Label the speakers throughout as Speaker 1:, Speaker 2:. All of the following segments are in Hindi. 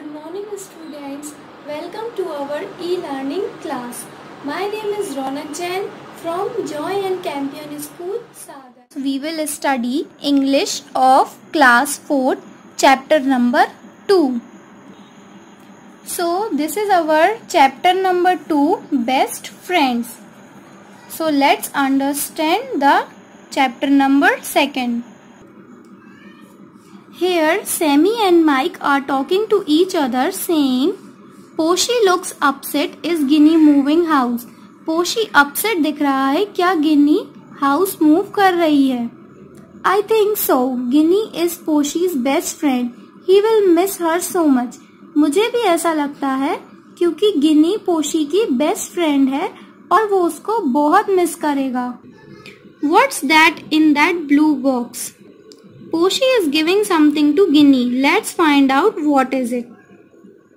Speaker 1: Good morning students. Welcome to our e-learning class. My name is Ronak Jain from Joy and Campion School, Sagar. We will study English of class 4 chapter number 2. So this is our chapter number 2, best friends. So let's understand the chapter number 2. Here, Sammy and Mike are talking to each other saying, पोशी looks upset. Is Guinea moving house? पोशी upset दिख रहा है. क्या गिनी house move कर रही है? I think so. Guinea is पोशी's best friend. He will miss her so much. मुझे भी ऐसा लगता है क्योंकि गिनी पोशी की बेस्ट फ्रेंड है और वो उसको बहुत मिस करेगा. What's that in that blue box? पोशी is giving something to Guinea. Let's find out what is it.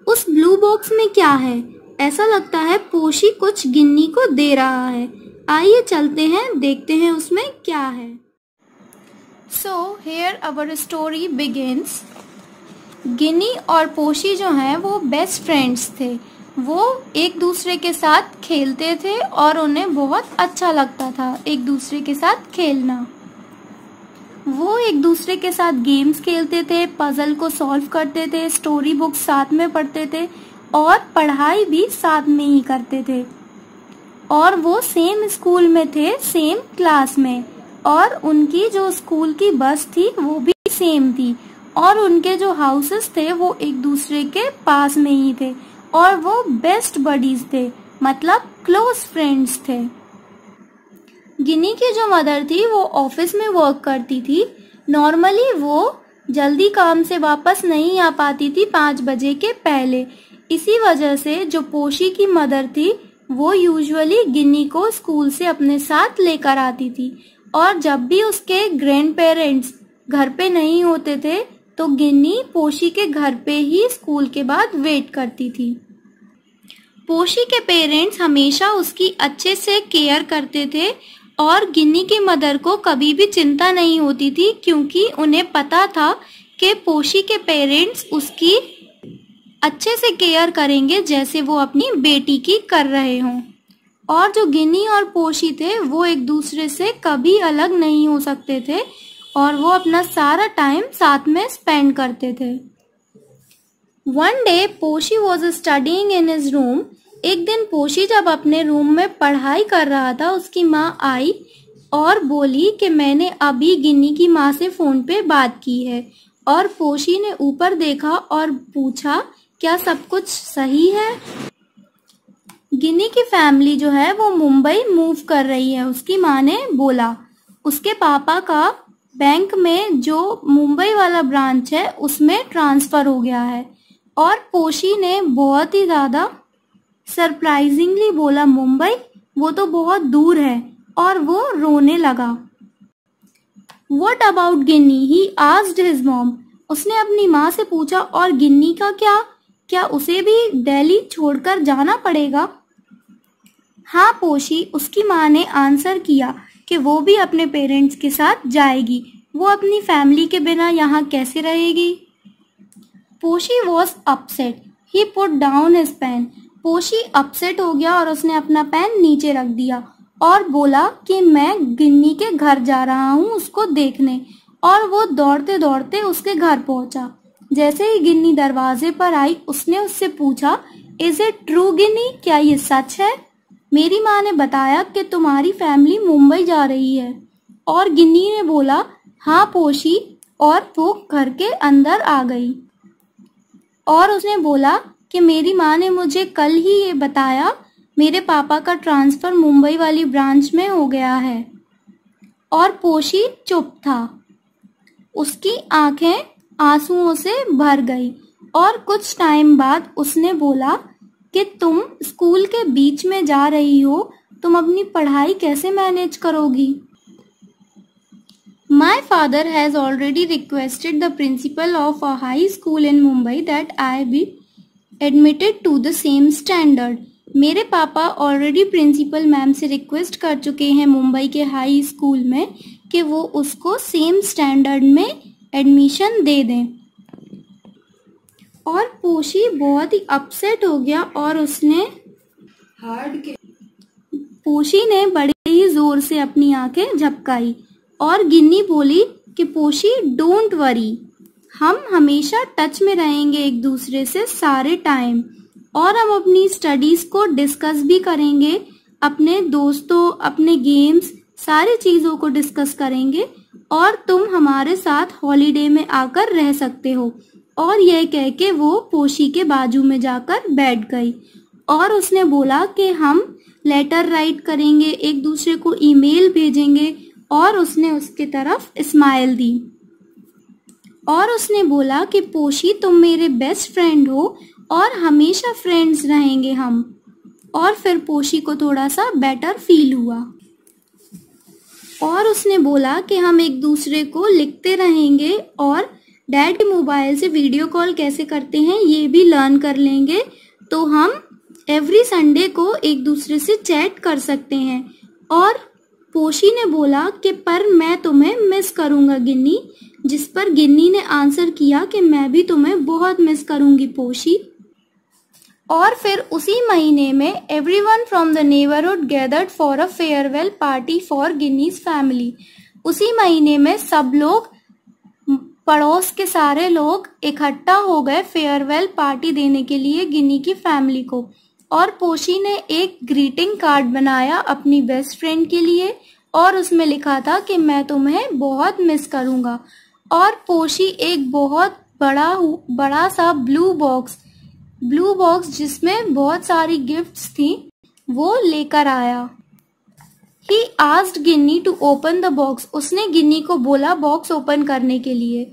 Speaker 1: उस ब्लू बॉक्स में क्या है? ऐसा लगता है पोशी कुछ गिन्नी को दे रहा है. आइए चलते हैं, देखते हैं उसमें क्या है. So here our story begins. गिन्नी और पोशी जो हैं वो बेस्ट फ्रेंड्स थे. वो एक दूसरे के साथ खेलते थे और उन्हें बहुत अच्छा लगता था एक दूसरे के साथ खेलना. वो एक दूसरे के साथ गेम्स खेलते थे, पजल को सॉल्व करते थे, स्टोरी बुक्स साथ में पढ़ते थे और पढ़ाई भी साथ में ही करते थे. और वो सेम स्कूल में थे, सेम क्लास में. और उनकी जो स्कूल की बस थी वो भी सेम थी. और उनके जो हाउसेस थे वो एक दूसरे के पास में ही थे. और वो बेस्ट बडीज थे, मतलब क्लोज फ्रेंड्स थे. गिनी की जो मदर थी वो ऑफिस में वर्क करती थी. नॉर्मली वो जल्दी काम से वापस नहीं आ पाती थी 5 बजे के पहले. इसी वजह से जो पोशी की मदर थी वो यूजुअली गिनी को स्कूल से अपने साथ लेकर आती थी. और जब भी उसके ग्रैंड पेरेंट्स घर पे नहीं होते थे तो गिनी पोशी के घर पे ही स्कूल के बाद वेट करती थी. पोशी के पेरेंट्स हमेशा उसकी अच्छे से केयर करते थे और गिनी की मदर को कभी भी चिंता नहीं होती थी क्योंकि उन्हें पता था कि पोशी के पेरेंट्स उसकी अच्छे से केयर करेंगे जैसे वो अपनी बेटी की कर रहे हों. और जो गिनी और पोशी थे वो एक दूसरे से कभी अलग नहीं हो सकते थे और वो अपना सारा टाइम साथ में स्पेंड करते थे. One day Poshi was studying in his room. एक दिन पोशी जब अपने रूम में पढ़ाई कर रहा था उसकी माँ आई और बोली कि मैंने अभी गिनी की माँ से फोन पे बात की है. और पोशी ने ऊपर देखा और पूछा, क्या सब कुछ सही है? गिनी की फैमिली जो है वो मुंबई मूव कर रही है, उसकी माँ ने बोला. उसके पापा का बैंक में जो मुंबई वाला ब्रांच है उसमें ट्रांसफर हो गया है. और पोशी ने बहुत ही ज्यादा सरप्राइजिंगली बोला, मुंबई? वो तो बहुत दूर है. और वो रोने लगा. What about Ginni? He asked his mom. उसने अपनी माँ से पूछा, और गिन्नी का क्या? क्या उसे भी दिल्ली छोड़कर जाना पड़ेगा? हाँ पोशी, उसकी माँ ने आंसर किया कि वो भी अपने पेरेंट्स के साथ जाएगी. वो अपनी फैमिली के बिना यहाँ कैसे रहेगी? Poshi was upset. He put down his pen. Poshi upset हो गया और उसने अपना पेन नीचे रख दिया और बोला कि मैं गिन्नी के घर जा रहा हूँ उसको देखने. और वो दौड़ते दौड़ते उसके घर पहुंचा. जैसे ही गिन्नी दरवाजे पर आई उसने उससे पूछा, इज इट ट्रू गिन्नी? क्या ये सच है? मेरी माँ ने बताया कि तुम्हारी फैमिली मुंबई जा रही है. और गिन्नी ने बोला, हाँ पोशी. और वो घर के अंदर आ गई और उसने बोला कि मेरी माँ ने मुझे कल ही ये बताया, मेरे पापा का ट्रांसफर मुंबई वाली ब्रांच में हो गया है. और पोशी चुप था. उसकी आंखें आंसुओं से भर गई. और कुछ टाइम बाद उसने बोला कि तुम स्कूल के बीच में जा रही हो, तुम अपनी पढ़ाई कैसे मैनेज करोगी? My father has already requested the principal of a high school in Mumbai that I be admitted to the same standard. मेरे पापा ऑलरेडी प्रिंसिपल मैम से रिक्वेस्ट कर चुके हैं मुंबई के हाई स्कूल में कि वो उसको सेम स्टैंडर्ड में एडमिशन दे दें. और पोशी बहुत ही अपसेट हो गया और उसने पोशी ने बड़े ही जोर से अपनी आंखें झपकाई और गिन्नी बोली कि पोशी डोंट वरी, हम हमेशा टच में रहेंगे एक दूसरे से सारे टाइम, और हम अपनी स्टडीज को डिस्कस भी करेंगे, अपने दोस्तों, अपने गेम्स, सारी चीजों को डिस्कस करेंगे, और तुम हमारे साथ हॉलीडे में आकर रह सकते हो। और यह कह के वो पोशी के बाजू में जाकर बैठ गई और उसने बोला कि हम लेटर राइट करेंगे, एक दूसरे को ईमेल भेजेंगे, और उसने उसकी तरफ स्माइल दी और उसने बोला कि पोशी तुम मेरे बेस्ट फ्रेंड हो और हमेशा फ्रेंड्स रहेंगे हम। और फिर पोशी को थोड़ा सा बेटर फील हुआ और उसने बोला कि हम एक दूसरे को लिखते रहेंगे और डैड के मोबाइल से वीडियो कॉल कैसे करते हैं ये भी लर्न कर लेंगे, तो हम एवरी संडे को एक दूसरे से चैट कर सकते हैं। और पोशी ने बोला कि पर मैं तुम्हें मिस करूंगा गिन्नी, जिस पर गिन्नी ने आंसर किया कि मैं भी तुम्हें बहुत मिस करूंगी पोशी। और फिर उसी महीने में everyone from the neighbourhood gathered for a farewell party for गिन्नीज फैमिली। उसी महीने में सब लोग, पड़ोस के सारे लोग इकट्ठा हो गए फेयरवेल पार्टी देने के लिए गिन्नी की फैमिली को। और पोशी ने एक ग्रीटिंग कार्ड बनाया अपनी बेस्ट फ्रेंड के लिए और उसमें लिखा था कि मैं तुम्हें बहुत मिस करूंगा। और पोशी एक बहुत बड़ा सा ब्लू बॉक्स जिसमें बहुत सारी गिफ्ट्स थी वो लेकर आया। He asked Ginni to open the box. उसने गिन्नी को बोला बॉक्स ओपन करने के लिए।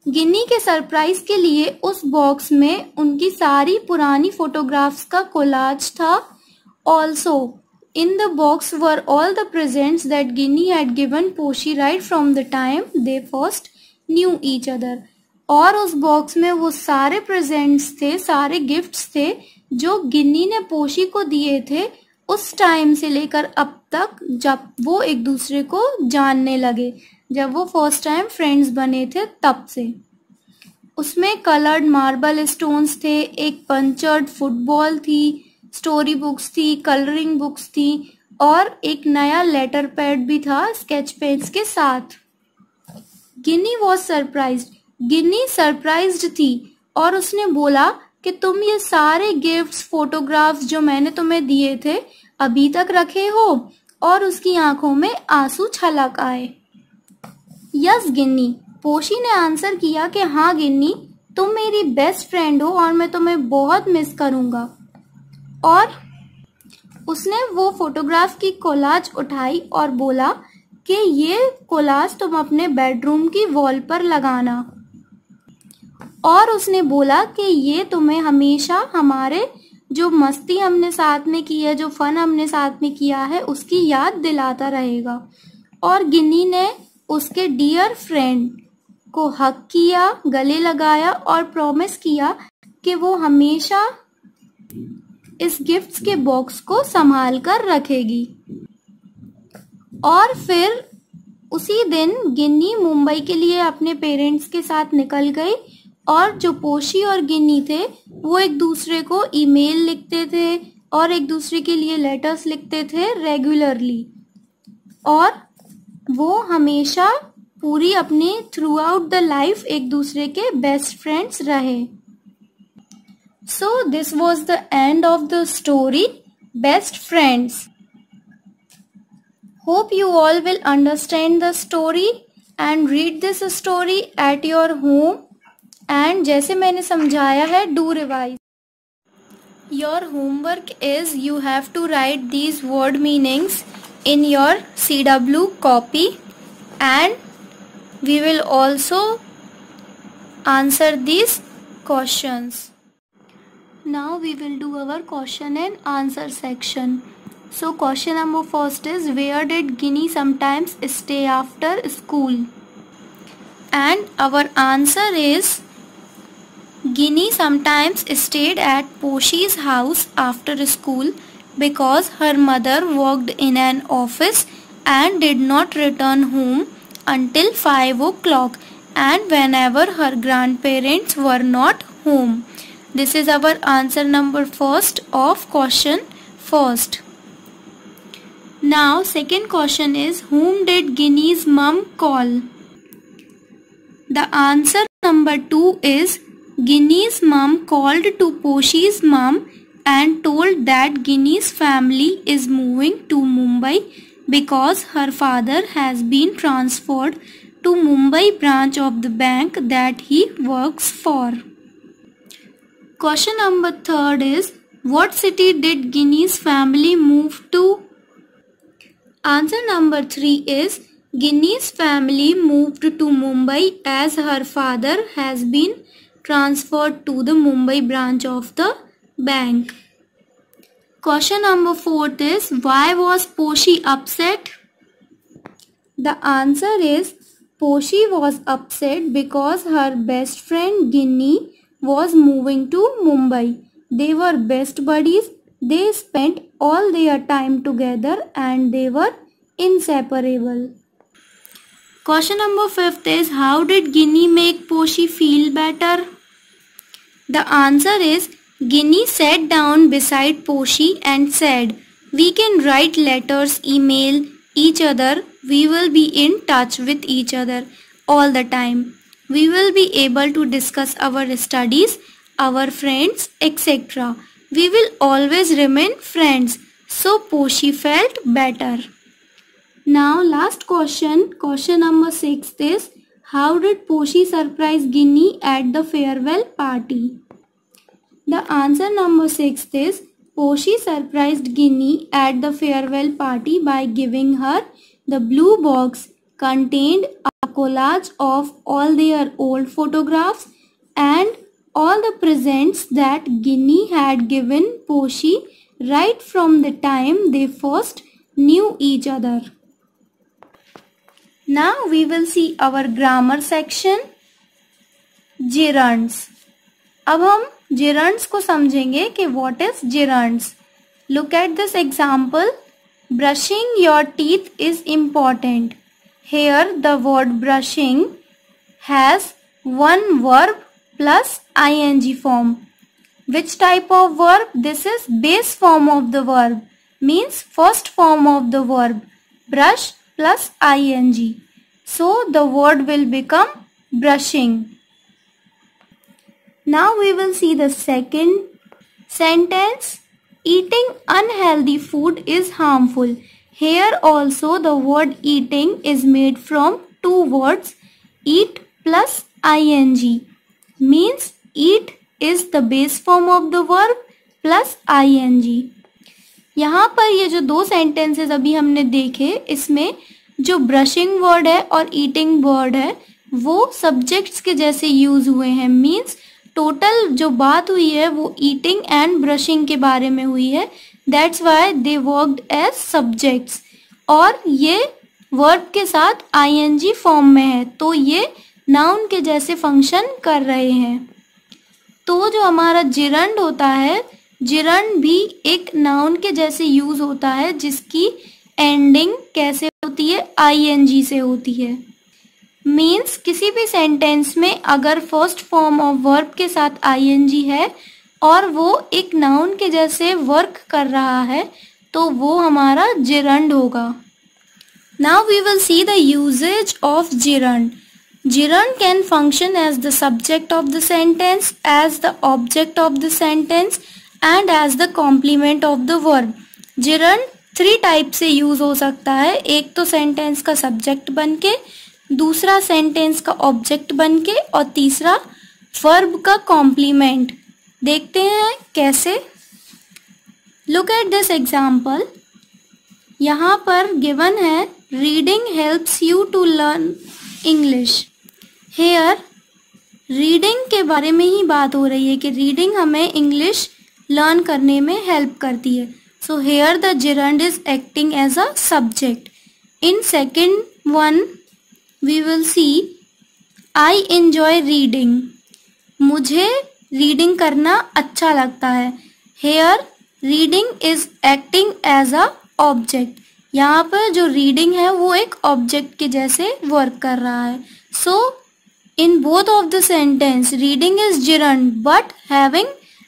Speaker 1: गिन्नी के सरप्राइज के लिए उस बॉक्स में उनकी सारी पुरानी फोटोग्राफ्स का कोलाज था। Also, in the box were all the presents that Ginny had given पोशी right from the time they first knew each other. और उस बॉक्स में वो सारे प्रेजेंट्स थे, सारे गिफ्ट्स थे जो गिन्नी ने पोशी को दिए थे उस टाइम से लेकर अब तक, जब वो एक दूसरे को जानने लगे, जब वो फर्स्ट टाइम फ्रेंड्स बने थे तब से। उसमें कलर्ड मार्बल स्टोन्स थे, एक पंचर्ड फुटबॉल थी, स्टोरी बुक्स थी, कलरिंग बुक्स थी और एक नया लेटर पैड भी था स्केच पेन्स के साथ। गिन्नी वॉज सरप्राइज्ड। गिन्नी सरप्राइज्ड थी और उसने बोला कि तुम ये सारे गिफ्ट्स, फोटोग्राफ्स जो मैंने तुम्हें दिए थे अभी तक रखे हो। और उसकी आंखों में आंसू छलक आए। यस गिन्नी, पोशी ने आंसर किया कि हाँ गिन्नी, तुम मेरी बेस्ट फ्रेंड हो और मैं तुम्हें बहुत मिस करूंगा। और उसने वो फोटोग्राफ की कोलाज उठाई और बोला कि ये कोलाज तुम अपने बेडरूम की वॉल पर लगाना। और उसने बोला कि ये तुम्हें हमेशा हमारे जो मस्ती हमने साथ में की है, जो फन हमने साथ में किया है, उसकी याद दिलाता रहेगा। और गिन्नी ने उसके डियर फ्रेंड को हग किया, गले लगाया और प्रॉमिस किया कि वो हमेशा इस गिफ्ट्स के बॉक्स को संभाल कर रखेगी। और फिर उसी दिन गिन्नी मुंबई के लिए अपने पेरेंट्स के साथ निकल गई और जो पोशी और गिन्नी थे वो एक दूसरे को ईमेल लिखते थे और एक दूसरे के लिए लेटर्स लिखते थे रेगुलरली। और वो हमेशा पूरी अपनी थ्रू आउट द लाइफ एक दूसरे के बेस्ट फ्रेंड्स रहे। So this was the end of the story best friends. Hope you all will understand the story and read this story at your home. And जैसे मैंने समझाया है, do revise. Your homework is you have to write these word meanings in your CW copy and we will also answer these questions. Now we will do our question and answer section. So question number first is, where did Ginny sometimes stay after school? And our answer is, Ginny sometimes stayed at Poshy's house after school because her mother worked in an office and did not return home until 5 o'clock. and whenever her grandparents were not home. This is our answer number first of question first. Now second question is, whom did Ginny's mum call? The answer number 2 is, Ginny's mum called to Poshy's mum and told that Ginny's family is moving to Mumbai because her father has been transferred to Mumbai branch of the bank that he works for. Question number 3 is, what city did Ginny's family move to? Answer number 3 is, Ginny's family moved to Mumbai as her father has been transferred to the Mumbai branch of the bank. Question number 4 is, why was Poshy upset? The answer is, Poshy was upset because her best friend Ginny was moving to Mumbai. They were best buddies. They spent all their time together and they were inseparable. Question number 5 is, how did Ginny make Poshy feel better? The answer is, Ginny sat down beside Poshy and said, we can write letters, email each other. We will be in touch with each other all the time. We will be able to discuss our studies, our friends, etc. We will always remain friends. So Poshy felt better. Now last question number 6 is, how did Poshy surprise Ginny at the farewell party? The answer number 6 is, Poshy surprised Ginny at the farewell party by giving her the blue box contained a collage of all their old photographs and all the presents that Ginny had given Poshy right from the time they first knew each other. Now we will see our grammar section. Gerunds. अब हम gerunds को समझेंगे कि what is gerunds. Look at this example. Brushing your teeth is important. Here the word brushing has one verb plus ing form. Which type of verb? This is base form of the verb. Means first form of the verb. Brush plus ing. So the word will become brushing. Now we will see the second sentence. Eating unhealthy food is harmful. Here also the word eating is made from two words, eat plus ing. Means eat is the base form of the verb plus ing. यहाँ पर ये जो दो सेंटेंसेस अभी हमने देखे, इसमें जो ब्रशिंग वर्ड है और ईटिंग वर्ड है वो सब्जेक्ट्स के जैसे यूज हुए हैं. मीन्स टोटल जो बात हुई है वो ईटिंग एंड ब्रशिंग के बारे में हुई है. That's why they worked as subjects. और ये वर्ब के साथ आईएनजी फॉर्म में है तो ये नाउन के जैसे फंक्शन कर रहे हैं. तो जो हमारा जिरंड होता है, जिरंड भी एक नाउन के जैसे यूज होता है जिसकी एंडिंग कैसे होती है, आईएनजी से होती है. मीन्स किसी भी सेंटेंस में अगर फर्स्ट फॉर्म ऑफ वर्ब के साथ आईएनजी है और वो एक नाउन के जैसे वर्क कर रहा है तो वो हमारा जिरंड होगा. Now we will see the usages of gerund. Gerund can function as the subject of the sentence, as the object of the sentence and as the complement of the verb. Gerund 3 type से यूज हो सकता है. एक तो सेंटेंस का सब्जेक्ट बनके, दूसरा सेंटेंस का ऑब्जेक्ट बनके और तीसरा वर्ब का कॉम्प्लीमेंट. देखते हैं कैसे. Look at this example. यहाँ पर गिवन है reading helps you to learn English. Here reading के बारे में ही बात हो रही है कि रीडिंग हमें इंग्लिश लर्न करने में हेल्प करती है. So here the gerund is acting as a subject. In second one we will see I enjoy reading. मुझे रीडिंग करना अच्छा लगता है. Here reading is acting as a object. यहाँ पर जो रीडिंग है वो एक ऑब्जेक्ट के जैसे वर्क कर रहा है. सो In both of the sentence, reading is gerund but having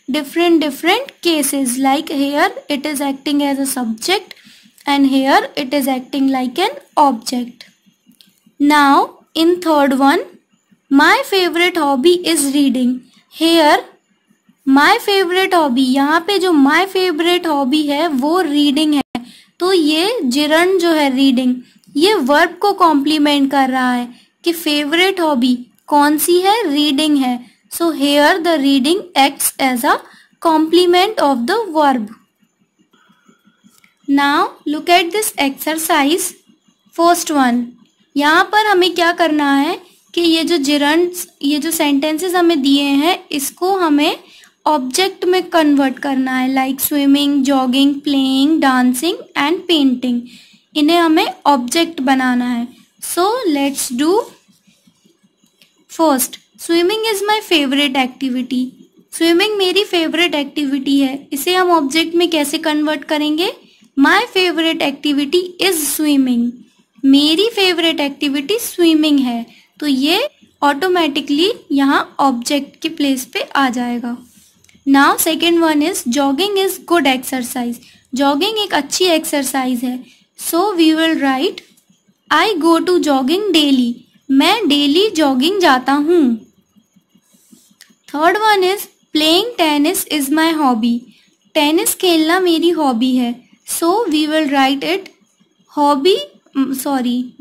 Speaker 1: different cases. Like here it is acting as a subject and here it is acting like an object. Now in third one, my favorite hobby is reading. Here my favorite hobby, यहाँ पे जो my favorite hobby है वो reading है. तो ये gerund जो है reading, ये verb को कॉम्प्लीमेंट कर रहा है कि फेवरेट हॉबी कौन सी है, रीडिंग है. So here the reading acts as a complement of the verb. Now look at this exercise. First one, यहाँ पर हमें क्या करना है कि ये जो जिरंड्स, ये जो सेंटेंसेस हमें दिए हैं इसको हमें ऑब्जेक्ट में कन्वर्ट करना है. Like swimming, jogging, playing, dancing and painting. इन्हें हमें ऑब्जेक्ट बनाना है. So let's do. First, swimming is my favourite activity. Swimming मेरी फेवरेट एक्टिविटी है. इसे हम ऑब्जेक्ट में कैसे कन्वर्ट करेंगे? My favourite activity is swimming. मेरी फेवरेट एक्टिविटी स्विमिंग है. तो ये ऑटोमेटिकली यहाँ ऑब्जेक्ट के प्लेस पे आ जाएगा. Now second one is jogging is good exercise. Jogging एक अच्छी एक्सरसाइज है. So we will write I go to jogging daily. मैं डेली जॉगिंग जाता हूँ. Third one is playing tennis is my hobby. Tennis खेलना मेरी हॉबी है. So we will write it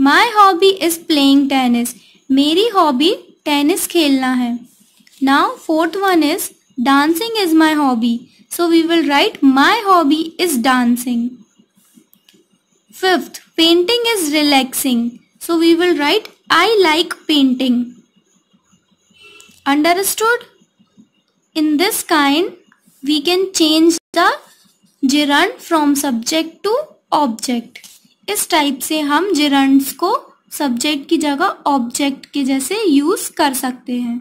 Speaker 1: my hobby is playing tennis. मेरी हॉबी टेनिस खेलना है. Now fourth one is dancing is my hobby. So we will right my hobby is dancing. Fifth, painting is relaxing. So we will write I like painting. Understood? In this kind, we can change the gerund from subject to object. इस टाइप से हम gerunds को subject की जगह object के जैसे use कर सकते हैं.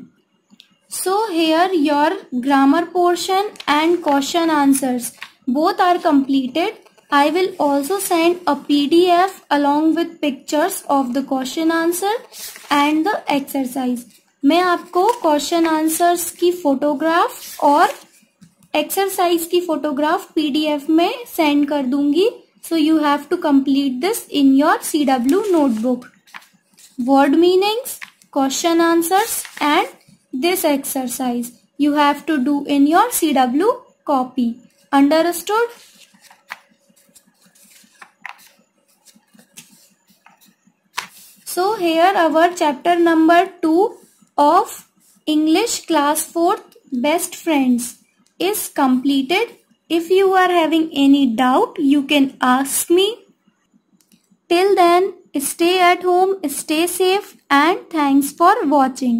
Speaker 1: So here your grammar portion and question answers both are completed. I will also send a PDF along with pictures of the question answer and the exercise. मैं आपको क्वेश्चन आंसर्स की फोटोग्राफ और एक्सरसाइज की फोटोग्राफ PDF में सेंड कर दूंगी. So you have to complete this in your CW notebook. Word meanings, question answers and this exercise you have to do in your CW copy. Understood? So here our chapter number 2 of English class 4th best friends is completed. If you are having any doubt, you can ask me. Till then, stay at home, stay safe and thanks for watching.